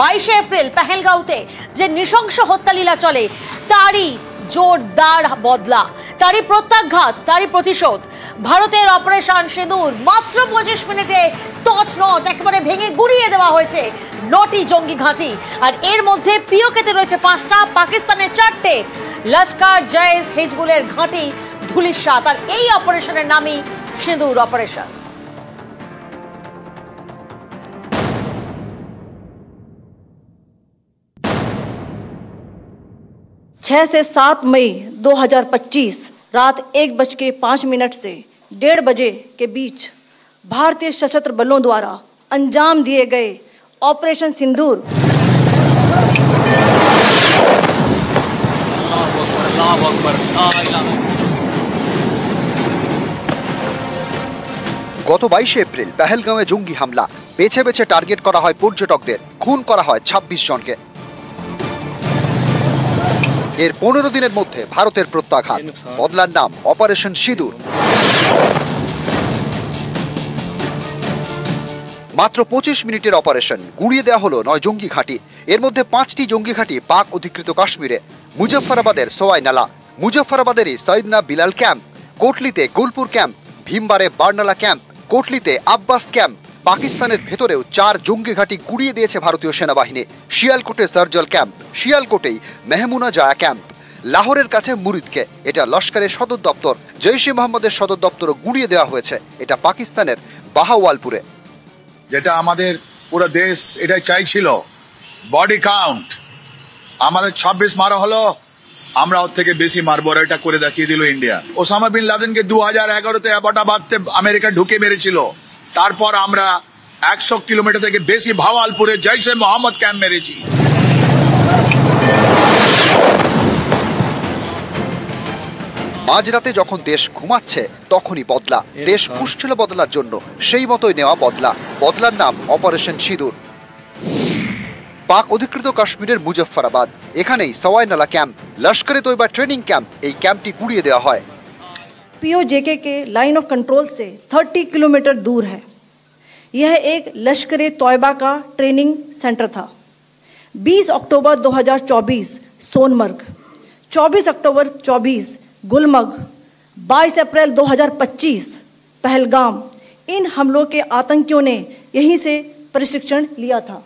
22 April পেহেলগাঁওতে যে নৃশংস হত্যালীলা চলে তারই জোরদার বদলা, তারই প্রত্যাঘাত, তারই প্রতিশোধ। ভারতের অপারেশন সিঁদুর মাত্র 25 মিনিটে তছনছ একেবারে ভেঙে গুড়িয়ে দেওয়া হয়েছে 9টি জঙ্গি ঘাঁটি। আর এর মধ্যে পিওকেতে রয়েছে 5টা, পাকিস্তানের 4টে, লস্কর জয়েশ হিজবুলের ঘাঁটি ধুলিসাৎ। আর এই অপারেশনের নামই সিঁদুর অপারেশন। छह से 7 मई 2025 रात 1:05 से 1:30 बजे के बीच भारतीय सशस्त्र बलों द्वारा अंजाम दिए गए ऑपरेशन सिंदूर গত 22 এপ্রিল পেহেলগাঁওয়ে জঙ্গি হামলা, বেছে বেছে টার্গেট করা হয় পর্যটকদের, খুন করা হয় 26 জনকে। এর 15 দিনের মধ্যে ভারতের প্রত্যাঘাত, বদলার নাম অপারেশন সিঁদুর। মাত্র 25 মিনিটের অপারেশন, গুড়িয়ে দেওয়া হলো 9 জঙ্গি ঘাঁটি। এর মধ্যে 5টি জঙ্গি ঘাঁটি পাক অধিকৃত কাশ্মীরে, মুজফ্ফরাবাদের সোয়াই নালা, মুজফ্ফরাবাদেরই সৈয়দনা বিলাল ক্যাম্প, কোটলিতে গুলপুর ক্যাম্প, ভীমবারে বার্নালা ক্যাম্প, কোটলিতে আব্বাস ক্যাম্প। পাকিস্তানের ভেতরেও 4 জঙ্গি ঘাঁটি গুড়িয়ে দিয়েছে ভারতীয় সেনাবাহিনী। শিয়ালকোটে সার্জল ক্যাম্প, শিয়ালকোটেই মেহমুনা জায়া ক্যাম্প, লাহোরের কাছে মুরিদকে, এটা লস্করের সদর দপ্তর। জৈশে মোহাম্মদের সদর দপ্তরও গুড়িয়ে দেওয়া হয়েছে, এটা পাকিস্তানের বাহাওয়ালপুরে। যেটা আমাদের পুরো দেশ এটাই চাইছিল, বডি কাউন্ট আমাদের 26 মারা হলো, আমরা ওর থেকে বেশি মারবো, এটা করে দেখিয়ে দিল ইন্ডিয়া। ওসামা বিন লাদেনকে 2011-তে অ্যাবাটাবাদে আমেরিকা ঢুকে মেরেছিল। তারপর আমরা 100 কিলোমিটার থেকে বেশি ভাওয়ালপুরে জৈশে মোহাম্মদ ক্যাম্প মেরেছি। মাঝরাতে যখন দেশ ঘুমাচ্ছে তখনই বদলা, দেশ ফুসছিল বদলার জন্য, সেই মতোই নেওয়া বদলা, বদলার নাম অপারেশন সিঁদুর। পাক অধিকৃত কাশ্মীরের মুজফ্ফরাবাদ, এখানেই সওয়াই নালা ক্যাম্প, লস্করে তৈবা ট্রেনিং ক্যাম্প, এই ক্যাম্পটি গুড়িয়ে দেওয়া হয়। पीओजेके के लाइन ऑफ कंट्रोल से 30 किलोमीटर दूर है। यह एक लश्कर तौयबा का ट्रेनिंग सेंटर था। 20 अक्टूबर 2024 सोनमर्ग, 24 अक्टूबर 24 गुलमर्ग, 22 अप्रैल 2025 पहलगाम, इन हमलों के आतंकियों ने यहीं से प्रशिक्षण लिया था।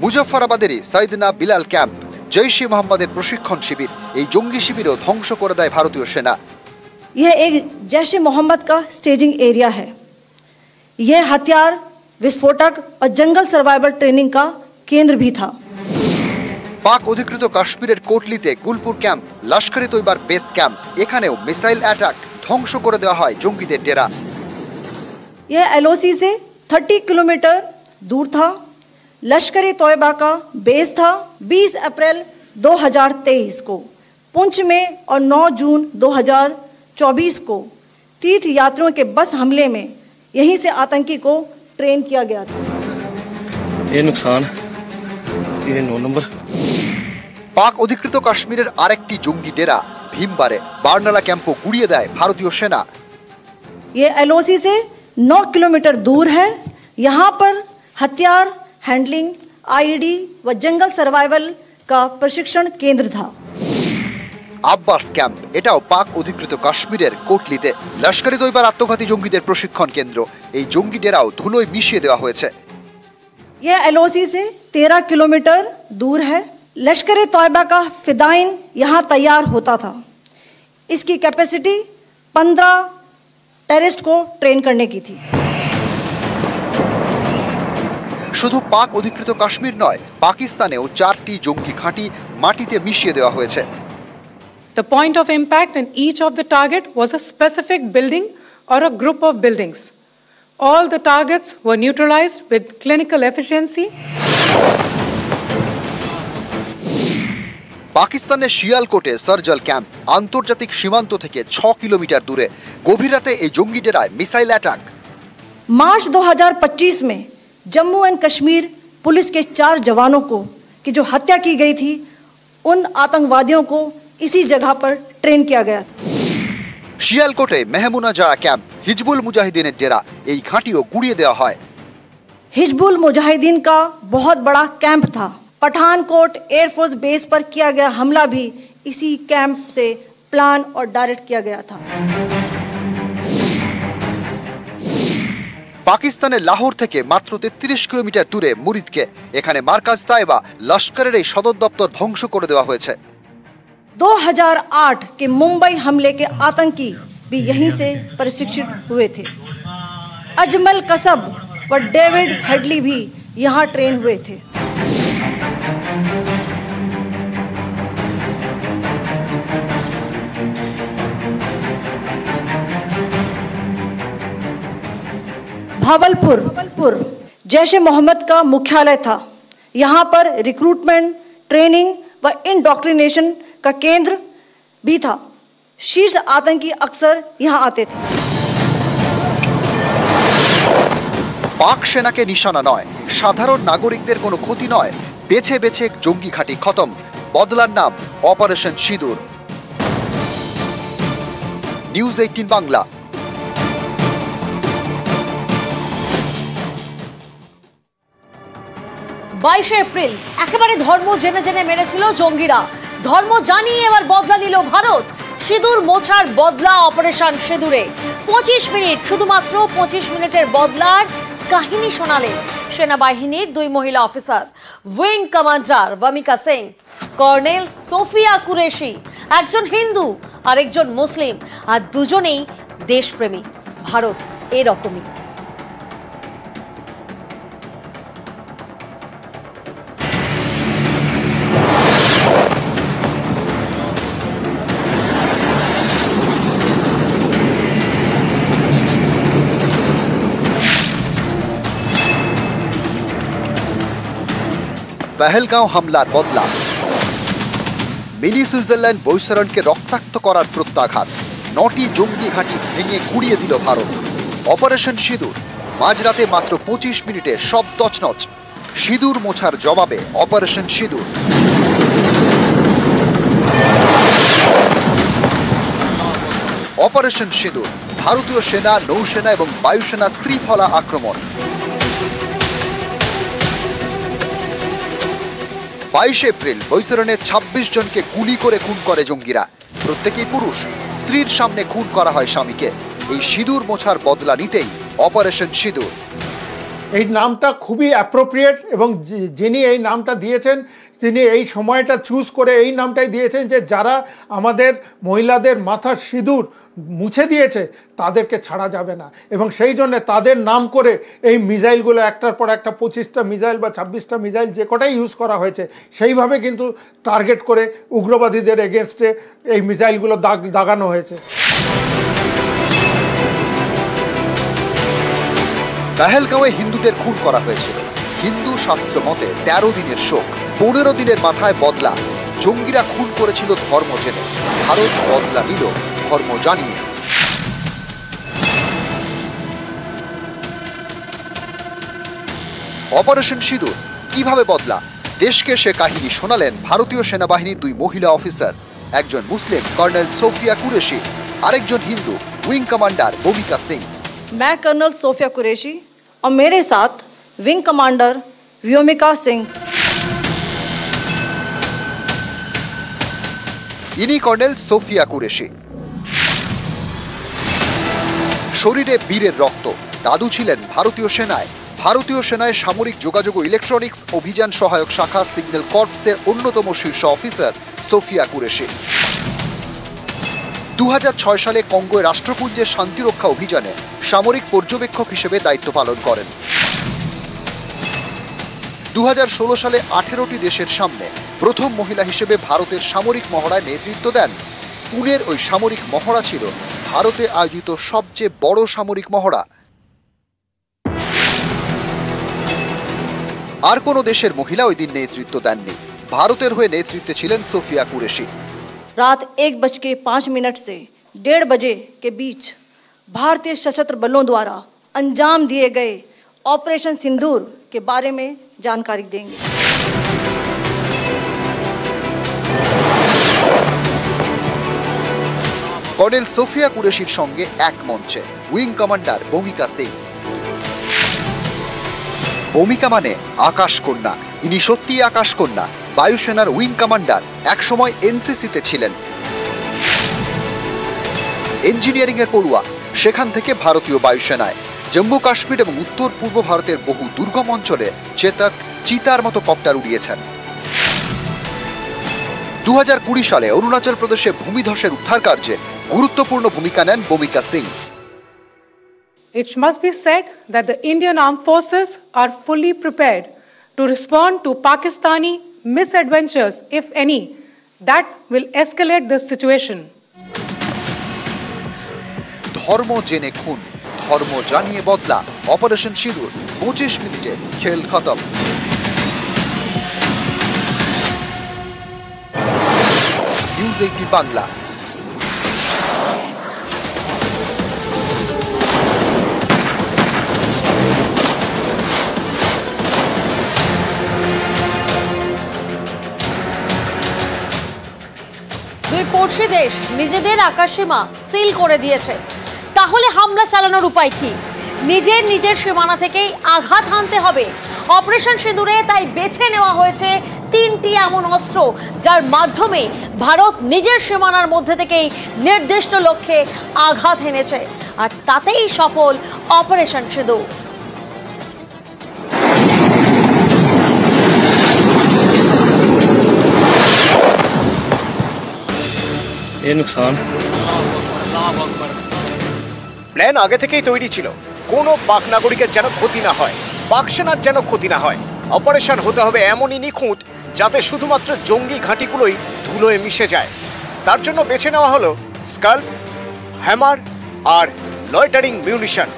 মুজফ্ফরাবাদেরই সৈয়দনা বিলাল ক্যাম্প, জৈশে মোহাম্মদের প্রশিক্ষণ শিবির, এই জঙ্গি শিবিরও ধ্বংস করে দেয় ভারতীয় সেনা। यह एक जैश ए मोहम्मद का स्टेजिंग एरिया है। यह हथियार, विस्फोटक और जंगल सर्वाइवल ट्रेनिंग का केंद्र भी था। পাক অধিকৃত কাশ্মীরের কোটলিতে গুলপুর ক্যাম্প, লস্করে তৈবার বেস ক্যাম্প, এখানেও মিসাইল অ্যাটাক, ধ্বংস করে দেওয়া হয় জঙ্গিদের ডেরা। यह एलओसी से 30 किलोमीटर दूर था। लश्कर तौयबा का बेस था। 20 अप्रैल 2023 को पुंछ में और 9 जून 2024 को तीर्थ यात्रियों के बस हमले में यहीं से आतंकी को ट्रेन किया गया था। ये नुकसान ये 9 नंबर। পাক অধিকৃত কাশ্মীরের আরেকটি জঙ্গি ডেরা ভীমবারে, বার্নালা ক্যাম্পও গুড়িয়ে দেয় ভারতীয় সেনা। ये एलओसी से 9 किलोमीटर दूर है। यहाँ पर हथियार, हैंडलिंग, आईडी व जंगल सर्वाइवल का प्रशिक्षण केंद्र था। আব্বাস ক্যাম্প, এটাও পাক অধিকৃত কাশ্মীরের কোটলিতে, লস্করে তৈবার আত্মঘাতী জঙ্গিদের প্রশিক্ষণ কেন্দ্র। এই জঙ্গি ডেরাও ধুলোয় মিশিয়ে দেওয়া হয়েছে। यह एलओसी से 13 किलोमीटर दूर है। लश्कर तौयबा का फिदाइन यहाँ तैयार होता था। इसकी कैपेसिटी 15 टेररिस्ट को ट्रेन करने की थी। শুধু পাক অধিকৃত কাশ্মীর নয়, পাকিস্তানেও 4টি জঙ্গি ঘাঁটি মাটিতে মিশিয়ে দেওয়া হয়েছে। The point of impact in each of the target was a specific building or a group of buildings. All the targets were neutralized with clinical efficiency. পাকিস্তানের শিয়ালকোটে সার্জল ক্যাম্প, আন্তর্জাতিক সীমান্ত থেকে 6 কিলোমিটার দূরে, গভীর রাতে এই জঙ্গি ডেরায় মিসাইল অ্যাটাক। मार्च 2025 में जम्मू एंड कश्मीर पुलिस के 4 जवानों को की जो हत्या की गई थी, उन आतंकवादियों को इसी जगह पर ट्रेन किया गया। শিয়ালকোটে মেহমুনা জায়া ক্যাম্প, হিজবুল মুজাহিদিনের ডেরা, এই ঘাঁটিও গুড়িয়ে দেওয়া হয়। हिजबुल मुजाहिदीन का बहुत बड़ा कैंप था। पठानकोट एयरफोर्स बेस पर किया गया हमला भी इसी कैंप से प्लान और डायरेक्ट किया गया था। পাকিস্তানের লাহোর থেকে মাত্র 33 কিলোমিটার দূরে মুরিদকে এখানে মার্কাজ তায়েবা লস্করের এই সদর দপ্তর ধ্বংস করে দেওয়া হয়েছে। 2008 के मुंबई हमले के आतंकी भी यहीं से प्रशिक्षित हुए थे। अजमल कसब व डेविड हेडली भी यहाँ ट्रेन हुए थे। भावलपुर जैश ए मोहम्मद का मुख्यालय था। यहाँ पर रिक्रूटमेंट, ट्रेनिंग व इंडोक्ट्रिनेशन का केंद्र भी था। शीर्ष आतंकी अक्सर यहाँ आते थे। পাক সেনাকে নিশানা নয়, সাধারণ নাগরিকদের কোনো ক্ষতি নয়, বেছে বেছে জঙ্গি ঘাঁটি খতম। বদলার নাম অপারেশন সিঁদুর। নিউজ 18 বাংলা। 22 এপ্রিল একেবারে ধর্ম জেনে জেনে মেরেছিল জঙ্গিরা। ধর্ম জানিয়ে এবার বদলা নিল ভারত। সিঁদুর মোছার বদলা অপারেশন সিঁদুরে 25 মিনিট, শুধুমাত্র 25 মিনিটের বদলার কাহিনী শোনালেন সেনাবাহিনীর দুই মহিলা অফিসার, উইং কমান্ডার ভূমিকা সিং, কর্নেল সোফিয়া কুরেশি। একজন হিন্দু আর একজন মুসলিম, আর দুজনেই দেশপ্রেমী। ভারত এরকমই। পেহেলগাঁও হামলার বদলা, মিনি সুইজারল্যান্ড বৈশরণকে রক্তাক্ত করার প্রত্যাঘাত, 9টি জঙ্গি ঘাঁটি ভেঙে গুড়িয়ে দিল ভারত। অপারেশন সিঁদুর, মাঝরাতে মাত্র 25 মিনিটে সব তছনছ। সিঁদুর মোছার জবাবে অপারেশন সিঁদুর। অপারেশন সিঁদুর, ভারতীয় সেনা, নৌসেনা এবং বায়ুসেনা ত্রিফলা আক্রমণ। 22 এপ্রিল বৈতরণে 26 জনকে গুলি করে খুন করে জঙ্গিরা। প্রত্যেকেই পুরুষ। স্ত্রীর সামনে খুন করা হয় স্বামীকে। এই সিঁদুর মোছার বদলা নিতেই অপারেশন সিঁদুর। এই নামটা খুবই অ্যাপ্রোপ্রিয়েট এবং যিনি এই নামটা দিয়েছেন তিনি এই সময়টা চুজ করে এই নামটাই দিয়েছেন যে যারা আমাদের মহিলাদের মাথার সিঁদুর মুছে দিয়েছে তাদেরকে ছাড়া যাবে না, এবং সেই জন্য তাদের নাম করে এই মিসাইলগুলো একটার পর একটা 25টা মিসাইল বা 26টা মিসাইল যে কটাই ইউজ করা হয়েছে সেইভাবে কিন্তু টার্গেট করে উগ্রবাদীদের এগেনস্টে এই মিসাইলগুলো দাগানো হয়েছে। পেহেলগাঁওয়ে হিন্দুদের খুন করা হয়েছিল। হিন্দু শাস্ত্র মতে 13 দিনের শোক, 15 দিনের মাথায় বদলা। জঙ্গিরা খুন করেছিল ধর্ম জেনে, ভারত বদলা নিল ধর্ম জানিয়ে। অপারেশন সিঁদুর কিভাবে বদলা, দেশকে সে কাহিনী শোনালেন ভারতীয় সেনাবাহিনীর দুই মহিলা অফিসার, একজন মুসলিম কর্নেল সোফিয়া কুরেশি, আরেকজন হিন্দু উইং কমান্ডার ভূমিকা সিং। मैं कर्नल सोफिया कुरैशी और मेरे साथ विंग कमांडर व्योमिका सिंह। ইনি কর্নেল সোফিয়া কুরেশি। শরীরে বীরের রক্ত। দাদু ছিলেন ভারতীয় সেনায়। ভারতীয় সেনায় সামরিক যোগাযোগ ও ইলেকট্রনিক্স অভিযান সহায়ক শাখা সিগন্যাল কর্পসের অন্যতম শীর্ষ অফিসার সোফিয়া কুরেশি। 2006 সালে কঙ্গোয় রাষ্ট্রপুঞ্জের শান্তিরক্ষা অভিযানে সামরিক পর্যবেক্ষক হিসেবে দায়িত্ব পালন করেন। 2016 সালে 18টি দেশের সামনে প্রথম মহিলা হিসেবে ভারতের সামরিক মহড়ায় নেতৃত্ব দেন। পুনের ওই সামরিক মহড়া ছিল ভারতে আয়োজিত সবচেয়ে বড় সামরিক মহড়া। আর কোনো দেশের মহিলা ওই দিন নেতৃত্ব দেননি। ভারতের হয়ে নেতৃত্বে ছিলেন সোফিয়া কুরেশি। रात 1:05 से 1:30 बजे के बीच भारतीय सशस्त्र बलों द्वारा अंजाम दिए गए ऑपरेशन सिंदूर के बारे में जानकारी देंगे। কর্নেল সোফিয়া কুরেশির সঙ্গে এক মঞ্চে উইং কমান্ডার ভূমিকা সিং। ভূমিকা মানে আকাশ কন্যা। ইনি সত্যিই আকাশ কন্যা, বায়ুসেনার উইং কমান্ডার, একসময় এনসিসিতে ছিলেন। ইঞ্জিনিয়ারিং এর পড়ুয়া, সেখান থেকে ভারতীয় বায়ুসেনায় জম্মু কাশ্মীর এবং উত্তর পূর্ব ভারতের বহু দুর্গম অঞ্চলে চেতক, চিতার মতো কপ্টার উড়িয়েছেন। 2020 সালে অরুণাচল প্রদেশে ভূমিধসের উদ্ধার কার্যে গুরুত্বপূর্ণ ভূমিকা নেন ভূমিকা Singh. It must be said that the Indian Armed Forces are fully prepared to respond to Pakistani misadventures, if any, that will escalate the situation. ধর্ম জেনে খুন, ধর্ম জানিয়ে বদলা, অপারেশন সিঁদুর, 25 মিনিটে খেল খতম। নিউজ 18 বাংলা। দুই পড়শি দেশ নিজেদের আকাশসীমা সিল করে দিয়েছে, তাহলে হামলা চালানোর উপায় কি? নিজের সীমানা থেকেই আঘাত হানতে হবে। অপারেশন সিঁদুরে তাই বেছে নেওয়া হয়েছে 3টি এমন অস্ত্র যার মাধ্যমে ভারত নিজের সীমানার মধ্যে থেকেই নির্দিষ্ট লক্ষ্যে আঘাত হেনেছে, আর তাতেই সফল অপারেশন সিঁদুর। প্ল্যান আগে থেকেই তৈরি ছিল, কোনো পাক নাগরিকের যেন ক্ষতি না হয়, পাক সেনার যেন ক্ষতি না হয়। অপারেশন হতে হবে এমনই নিখুঁত যাতে শুধুমাত্র জঙ্গি ঘাঁটিগুলোই ধুলোয় মিশে যায়। তার জন্য বেছে নেওয়া হলো স্কাল্প, হ্যামার আর লয়টারিং মিউনিশন।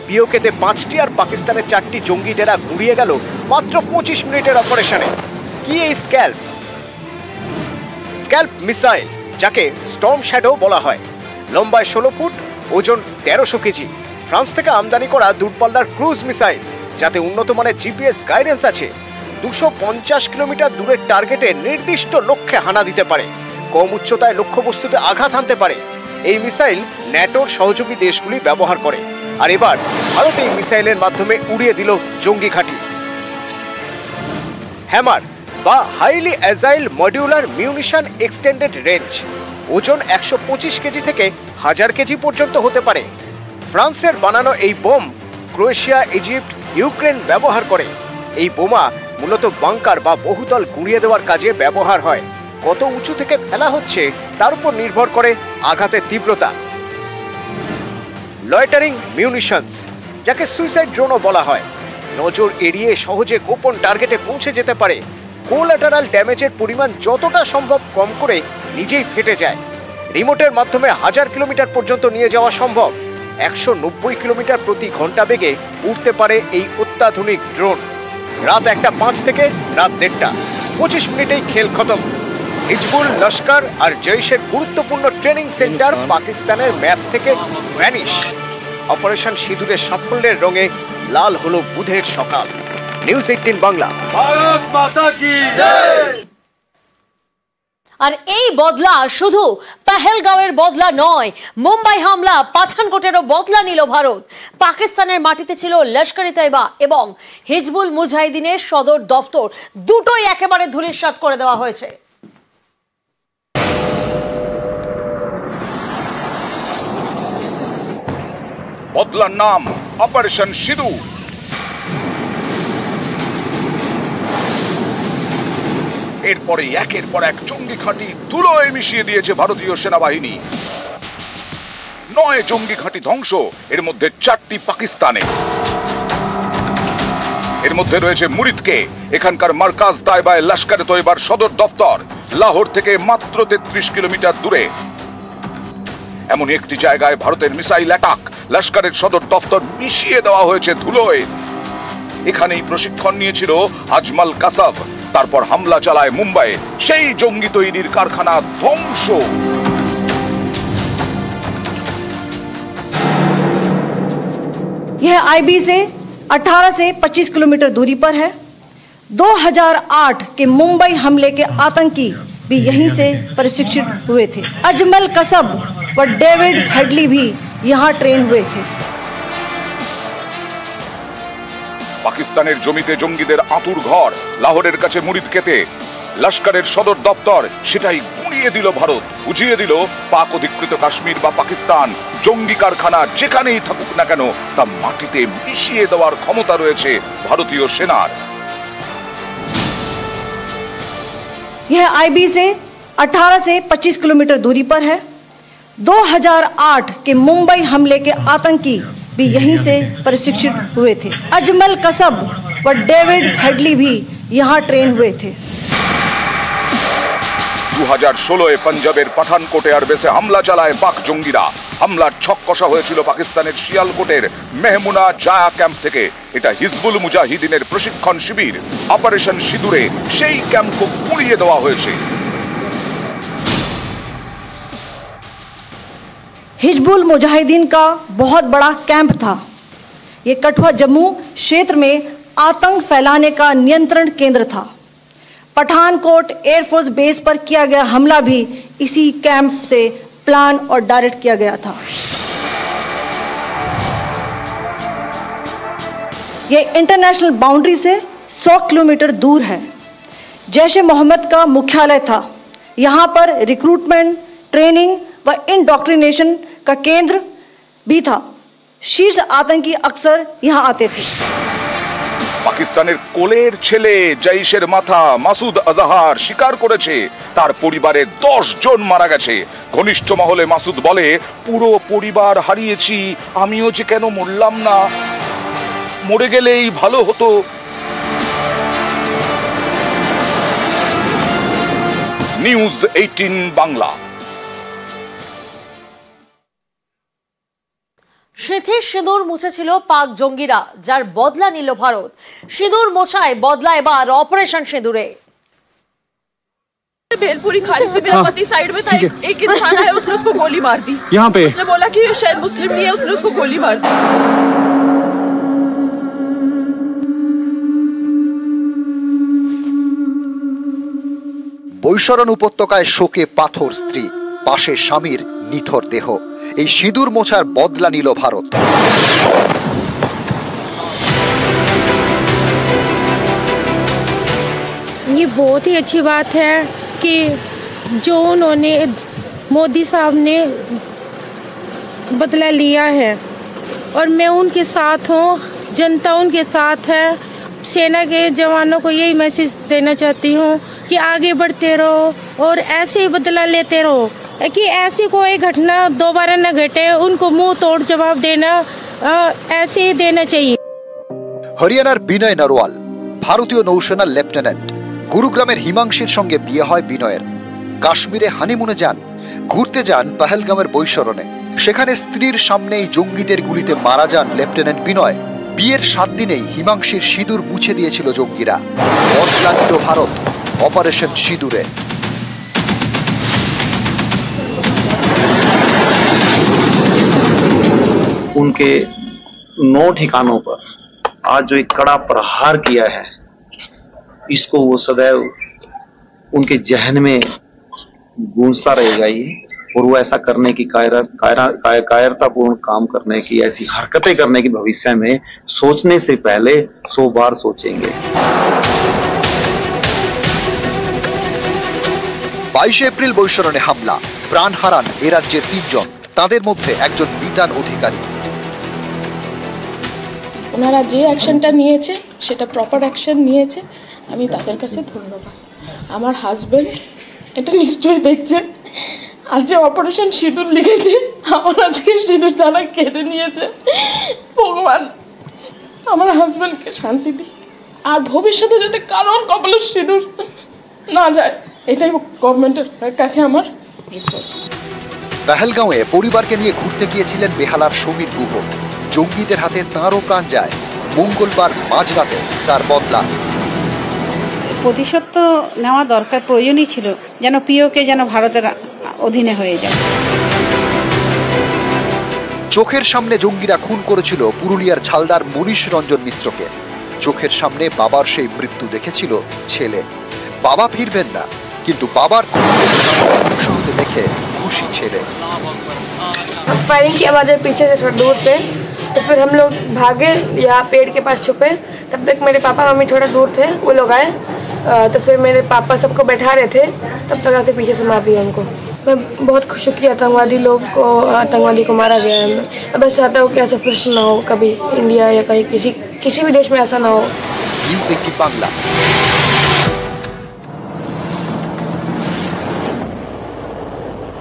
পিওকেতে 5টি আর পাকিস্তানের 4টি জঙ্গি ডেরা গুড়িয়ে গেল মাত্র 25 মিনিটের অপারেশনে। কি এই স্ক্যাল্প? স্ক্যাল্প মিসাইল, যাকে স্টর্ম শ্যাডো বলা হয়, লম্বায় 16 ফুট, ওজন 1300 কেজি। ফ্রান্স থেকে আমদানি করা দূরপাল্লার ক্রুজ মিসাইল, যাতে উন্নত মানের জিপিএস গাইডেন্স আছে। 250 কিলোমিটার দূরের টার্গেটে নির্দিষ্ট লক্ষ্যে হানা দিতে পারে, কম উচ্চতায় লক্ষ্যবস্তুতে আঘাত হানতে পারে। এই মিসাইল ন্যাটোর সহযোগী দেশগুলি ব্যবহার করে, আর এবার ভারত এই মিসাইলের মাধ্যমে উড়িয়ে দিল জঙ্গি ঘাঁটি। হ্যামার বা highly agile modular munition extended range, ওজন 125 কেজি থেকে 1000 কেজি পর্যন্ত হতে পারে। ফ্রান্সের বানানো এই বোম ক্রোয়েশিয়া, ইজিপ্ট, ইউক্রেন ব্যবহার করে। এই বোমা মূলত বাংকার বা বহুতল গুঁড়িয়ে দেওয়ার কাজে ব্যবহার হয়। কত উঁচু থেকে ফেলা হচ্ছে তার উপর নির্ভর করে আঘাতের তীব্রতা। লয়টারিং মিউনিশনস, যাকে সুইসাইড ড্রোনও বলা হয়, নজর এড়িয়ে সহজে গোপন টার্গেটে পৌঁছে যেতে পারে। কোলাটারাল ড্যামেজের পরিমাণ যতটা সম্ভব কম করে নিজেই ফেটে যায়। রিমোটের মাধ্যমে 1000 কিলোমিটার পর্যন্ত নিয়ে যাওয়া সম্ভব। 190 কিলোমিটার প্রতি ঘন্টা বেগে উঠতে পারে এই অত্যাধুনিক ড্রোন। রাত 1:05 থেকে রাত 1:30, 25 মিনিটেই খেল খতম। হিজবুল, লস্কর আর জৈশের গুরুত্বপূর্ণ ট্রেনিং সেন্টার পাকিস্তানের ম্যাপ থেকে ভ্যানিশ। অপারেশন সিঁদুরের সাফল্যের রঙে লাল হলো বুধের সকাল। নিউজ 18 বাংলা। ভারত মাতা কি জয়। আর এই বদলা শুধু পেহেলগাঁওয়ের বদলা নয়, মুম্বাই হামলা, পাঠানকোটেরও বদলা নিল ভারত। পাকিস্তানের মাটিতে ছিল লস্কর-ই তৈবা এবং হিজবুল মুজাহিদিনের সদর দফতর, দুটোই একেবারে ধূলিসাৎ করে দেওয়া হয়েছে। বদলার নাম অপারেশন সিঁদুর। এরপরে একের পর এক জঙ্গি ঘাঁটি ধুলোয় মিশিয়ে দিয়েছে ভারতীয় সেনাবাহিনী। 9 জঙ্গি ঘাঁটি ধ্বংস, এর মধ্যে 4টি পাকিস্তানে। এর মধ্যে রয়েছে মুরিদকে, এখানকার মার্কাজ তাইবায় লস্কর-ই তৈবার সদর দপ্তর, লাহোর থেকে মাত্র 33 কিলোমিটার দূরে। এমন একটি জায়গায় ভারতের মিসাইল অ্যাটাক, লস্করের সদর দপ্তর মিশিয়ে দেওয়া হয়েছে ধুলোয়। এখানেই প্রশিক্ষণ নিয়েছিল আজমল কাসাব, তারপর হামলা চালায় মুম্বাইয়ে, সেই জঙ্গি তৈরির কারখানা ধ্বংস। यह आईबी से 18 से 25 किलोमीटर दूरी पर है। 2008 के मुंबई हमले के आतंकी भी यहीं से प्रशिक्षित हुए थे। अजमल कसब व डेविड हेडली भी यहाँ ट्रेन हुए थे। পাকিস্তানের জমিতে জঙ্গিদের আঁতুর ঘর, লাহোরের কাছে মুরিদকেতে লস্করের সদর দপ্তর, সেটাই গুঁড়িয়ে দিল ভারত। বুঝিয়ে দিল পাক অধিকৃত কাশ্মীর বা পাকিস্তান জঙ্গি কারখানা যেখানেই থাকুক না কেন তা মাটিতে মিশিয়ে দেওয়ার ক্ষমতা রয়েছে ভারতীয় সেনার। यह आईबी से 18 से 25 किलोमीटर दूरी पर है। 2008 के मुंबई हमले के आतंकी भी यहीं से प्रशिक्षित हुए थे। अजमल कसब व डेविड हेडली भी यहाँ ट्रेन हुए थे। 2016 পাঞ্জাবের পাঠানকোটে এয়ারবেসে হামলা চালায় পাক জঙ্গিরা। হামলার ছক কষা হয়েছিল পাকিস্তানের শিয়ালকোটের মেহমুনা জায়া ক্যাম্প থেকে। এটা হিজবুল মুজাহিদিনের প্রশিক্ষণ শিবির। অপারেশন সিঁদুরে সেই ক্যাম্পকে পুড়িয়ে দেওয়া হয়েছে। हिजबुल मुजाहिदीन का बहुत बड़ा कैंप था। ये कठुआ जम्मू क्षेत्र में आतंक फैलाने का नियंत्रण केंद्र था। पठानकोट एयरफोर्स बेस पर किया गया हमला भी इसी कैंप से प्लान और डायरेक्ट किया गया था। ये इंटरनेशनल बाउंड्री से 100 किलोमीटर दूर है। जैश ए मोहम्मद का मुख्यालय था। यहाँ पर रिक्रूटमेंट, ट्रेनिंग व इंडॉक्ट्रिनेशन का केंद्र भी था। शीर्ष आतंकी अक्सर यहाँ आते थे। পাকিস্তানের কোলের ছেলে জৈশের মাথা মাসুদ আজহার স্বীকার করেছে তার পরিবারে 10 জন মারা গেছে। ঘনিষ্ঠ মহলে মাসুদ বলে, পুরো পরিবার হারিয়েছি, আমিও যে কেন মরলাম না, মরে গেলেই ভালো হতো। নিউজ 18 বাংলা। স্মৃতির সিঁদুর মুছেছিল পাক জঙ্গিরা, যার বদলা নিল ভারত। সিঁদুর মোছায় বদলা এবার অপারেশন সিঁদুরে। भेलपुरी खाड़ी से मेरा पति साइड में था, एक इंसान आया, उसने उसको गोली मार दी। यहाँ पे उसने बोला कि ये शायद मुस्लिम नहीं है, उसने उसको गोली मार दी। বৈশরণ উপত্যকায় শোকে পাথর স্ত্রী, পাশে স্বামীর নিথর দেহ। এই সিঁদুর মোছার বদলা নিল ভারত। ये बहुत ही अच्छी बात है कि जो उन्होंने मोदी साहब ने बदला लिया है और मैं उनके साथ हूँ, जनता उनके साथ है। सेना के जवानों को यही मैसेज देना चाहती हूँ कि आगे बढ़ते रहो और ऐसे ही बदला लेते रहो कि ऐसी कोई घटना दोबारा न घटे। उनको मुंह तोड़ जवाब देना ऐसे ही देना चाहिए। হরিয়ানার বিনয় নরওয়াল ভারতীয় নৌসেনার লেফটেন্যান্ট। গুরুগ্রামের হিমাংশীর সঙ্গে বিয়ে হয় বিনয়ের। কাশ্মীরে হানিমুনে যান, ঘুরতে যান পহেলগামের বৈশরণে। সেখানে স্ত্রীর সামনেই জঙ্গিদের গুলিতে মারা যান লেফটেন্যান্ট বিনয়। বিয়ের 7 দিনেই হিমাংশীর সিঁদুর মুছে দিয়েছিল জঙ্গিরা। বদলা নিল ভারত অপারেশন সিঁদুরে। उनके 9 ठिकानों पर आज जो एक कड़ा प्रहार किया है, इसको वो सदैव उनके जहन में गूंजता रहेगा ये, और वो ऐसा करने की कायरतापूर्ण काम करने की, ऐसी हरकतें करने की भविष्य में सोचने से पहले 100 बार सोचेंगे। 22 এপ্রিল বৈশরণে হামলা, প্রাণ হারান এ রাজ্যের 3 জন, তাদের মধ্যে একজন বিধান অধিকারী। ওনারা যে অ্যাকশনটা নিয়েছে সেটা প্রপার অ্যাকশন নিয়েছে, আমি তাদের কাছে ধন্যবাদ। আমার হাজবেন্ড এটা নিশ্চয়ই দেখছে, আজ যে অপারেশন সিঁদুর লিখেছে, আমার আজকে সিঁদুর তারা কেটে নিয়েছে। ভগবান আমার হাজবেন্ডকে শান্তি দিই, আর ভবিষ্যতে যাতে কারোর কপালে সিঁদুর না যায়, এটাই গভর্নমেন্টের কাছে আমার রিকোয়েস্ট। পহেলগাঁওয়ে পরিবারকে নিয়ে ঘুরতে গিয়েছিলেন বেহালার সমীর গুহ। জঙ্গিদের হাতে তাঁরও প্রাণ যায়। মঙ্গলবার মাঝরাতে তার বদলা। প্রতিশোধ তো নেওয়া দরকার, প্রয়োজনই ছিল, যেন প্রিয়কে যেন ভারতের অধীনে হয়ে যায়। চোখের সামনে জঙ্গিরা খুন করেছিল পুরুলিয়ার ঝালদার মনীষ রঞ্জন মিশ্রকে। চোখের সামনে বাবার সেই মৃত্যু দেখেছিল ছেলে। বাবা ফিরবেন না, কিন্তু বাবার ধ্বংস হতে দেখে খুশি ছেলে। फायरिंग की आवाज है पीछे से थोड़ा दूर से, तो फिर हम लोग भागे या पेड़ के पास छुपे। तब तक मेरे पापा मम्मी थोड़ा दूर थे, वो लोग आए तो फिर मेरे पापा सबको बैठा रहे थे, तब तक आके पीछे से मार दिया उनको। मैं बहुत खुश हूँ कि आतंकवादी को मारा गया है। मैं बस चाहता हूँ कि ऐसा फिर से ना हो कभी इंडिया या कहीं किसी भी देश में ऐसा ना हो। बांग्ला।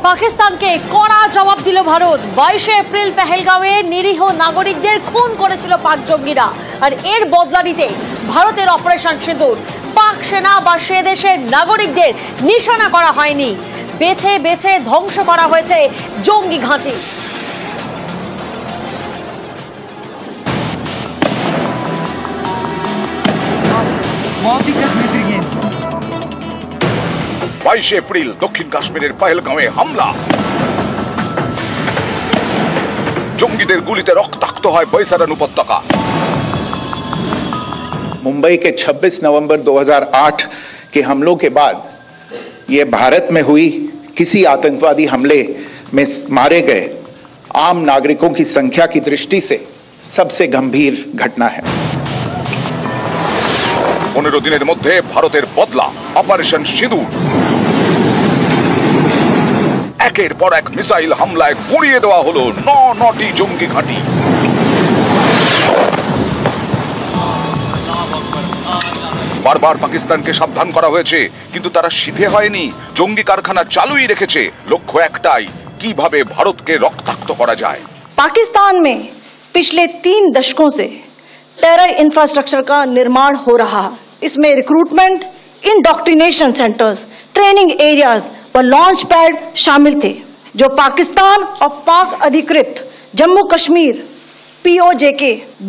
পাকিস্তানকে কড়া জবাব দিল ভারত। 22 এপ্রিল পেহেলগাঁওয়ে নিরীহ নাগরিকদের খুন করেছিল পাক জঙ্গিরা, আর এর বদলা নিতে ভারতের অপারেশন সিঁদুর। পাক সেনা বা সে দেশের নাগরিকদের নিশানা করা হয়নি, বেছে বেছে ধ্বংস করা হয়েছে জঙ্গি ঘাঁটি। এপ্রিল দক্ষিণ কাশ্মীরের পহেলগাঁওয়ে হামলা, জঙ্গিদের গুলিতে রক্তাক্ত হয় বৈসারান উপত্যকা। मुंबई के 26 नवंबर 2008 के हमलों के बाद ये भारत में हुई किसी आतंकवादी हमले में मारे गए आम नागरिकों की संख्या की दृष्टि से सबसे गंभीर घटना है। 15 দিনের মধ্যে ভারতের বদলা অপারেশন সিঁদুর। একের পর এক মিসাইল হামলায় গুঁড়িয়ে দেওয়া হলো 9টি জঙ্গি ঘাঁটি। বারবার পাকিস্তানকে সাবধান করা হয়েছে, কিন্তু তারা সিধে হয়নি। জঙ্গি কারখানা চালুই রেখেছে, লক্ষ্য একটাই, কিভাবে ভারতকে রক্তাক্ত করা যায়। पाकिस्तान में पिछले 3 दशकों से टेरर इंफ्रास्ट्रक्चर का निर्माण हो रहा है। इसमें recruitment, indoctrination centres, training areas व लॉन्च पैड शामिल थे, जो पाकिस्तान और पाक अधिकृत जम्मू कश्मीर POJK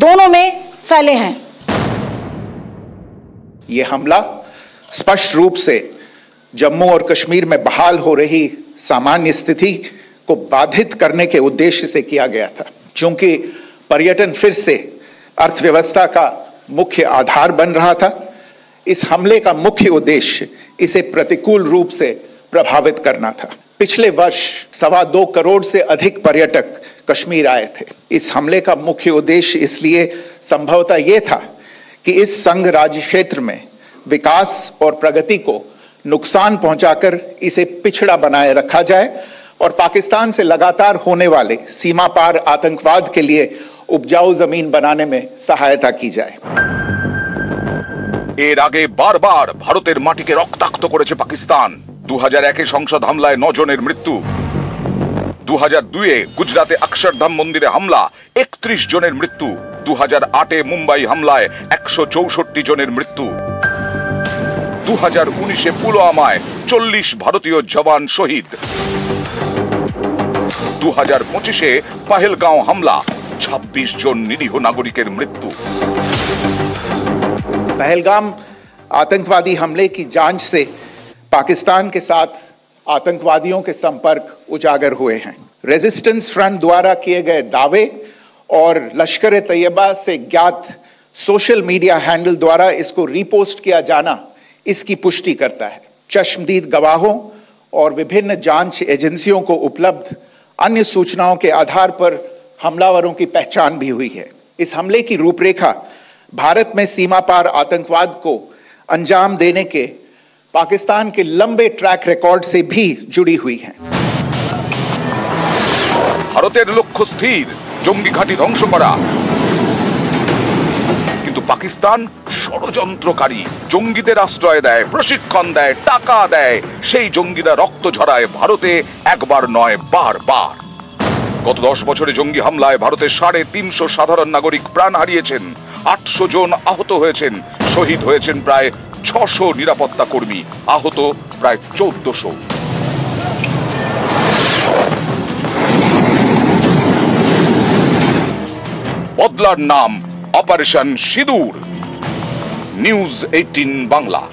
दोनों में फैले हैं। ये हमला स्पष्ट रूप से जम्मू और कश्मीर में बहाल हो रही सामान्य स्थिति को बाधित करने के उद्देश्य से किया गया था। चूंकि पर्यटन फिर से अर्थव्यवस्था का मुख्य आधार बन रहा था, इस हमले का मुख्य उद्देश्य इसे प्रतिकूल रूप से प्रभावित करना था। पिछले वर्ष 2.25 करोड़ से अधिक पर्यटक कश्मीर आए थे। इस हमले का मुख्य उद्देश्य इसलिए संभवतः यह था कि इस संघ राज्य क्षेत्र में विकास और प्रगति को नुकसान पहुंचाकर इसे पिछड़ा बनाए रखा जाए और पाकिस्तान से लगातार होने वाले सीमा पार आतंकवाद के लिए उपजाऊ जमीन बनाने में सहायता की जाए। এর আগে বারবার ভারতের মাটিকে রক্তাক্ত করেছে পাকিস্তান। 2001 সংসদ হামলায় 9 জনের মৃত্যু, 2002 গুজরাতে অক্ষরধাম মন্দিরে হামলা, 31 জনের মৃত্যু, 2008 মুম্বাই হামলায় 164 জনের মৃত্যু, 2019 পুলওয়ামায় 40 ভারতীয় জওয়ান শহীদ, 2025 পহেলগাঁও হামলা 26 জন নিরীহ নাগরিকের মৃত্যু। पहलगाम आतंकवादी हमले की जांच से पाकिस्तान के साथ आतंकवादियों के संपर्क उजागर हुए हैं। रेजिस्टेंस फ्रंट द्वारा किए गए दावे और लश्कर तैयबा से ज्ञात सोशल मीडिया हैंडल द्वारा इसको रीपोस्ट किया जाना इसकी पुष्टि करता है। चश्मदीद गवाहों और विभिन्न जांच एजेंसियों को उपलब्ध अन्य सूचनाओं के आधार पर हमलावरों की पहचान भी हुई है। इस हमले की रूपरेखा भारत में सीमा पार आतंकवाद को अंजाम देने के पाकिस्तान के लंबे ट्रैक रिकॉर्ड से भी जुड़ी हुई है। ভারতের লক্ষ্য স্থির, জঙ্গি ঘাঁটি ধ্বংস করা, কিন্তু পাকিস্তান ষড়যন্ত্রকারী। জঙ্গিদের আশ্রয় দেয়, প্রশিক্ষণ দেয়, টাকা দেয়। সেই জঙ্গিরা রক্ত ঝরায় ভারতে একবার নয়, বারবার। গত 10 বছরে জঙ্গি হামলায় ভারতের 350 সাধারণ নাগরিক প্রাণ হারিয়েছেন, 800 জন আহত হয়েছেন, শহীদ হয়েছেন প্রায় 600 নিরাপত্তা কর্মী, আহত প্রায় 1400। বদলার নাম অপারেশন সিঁদুর। নিউজ 18 বাংলা।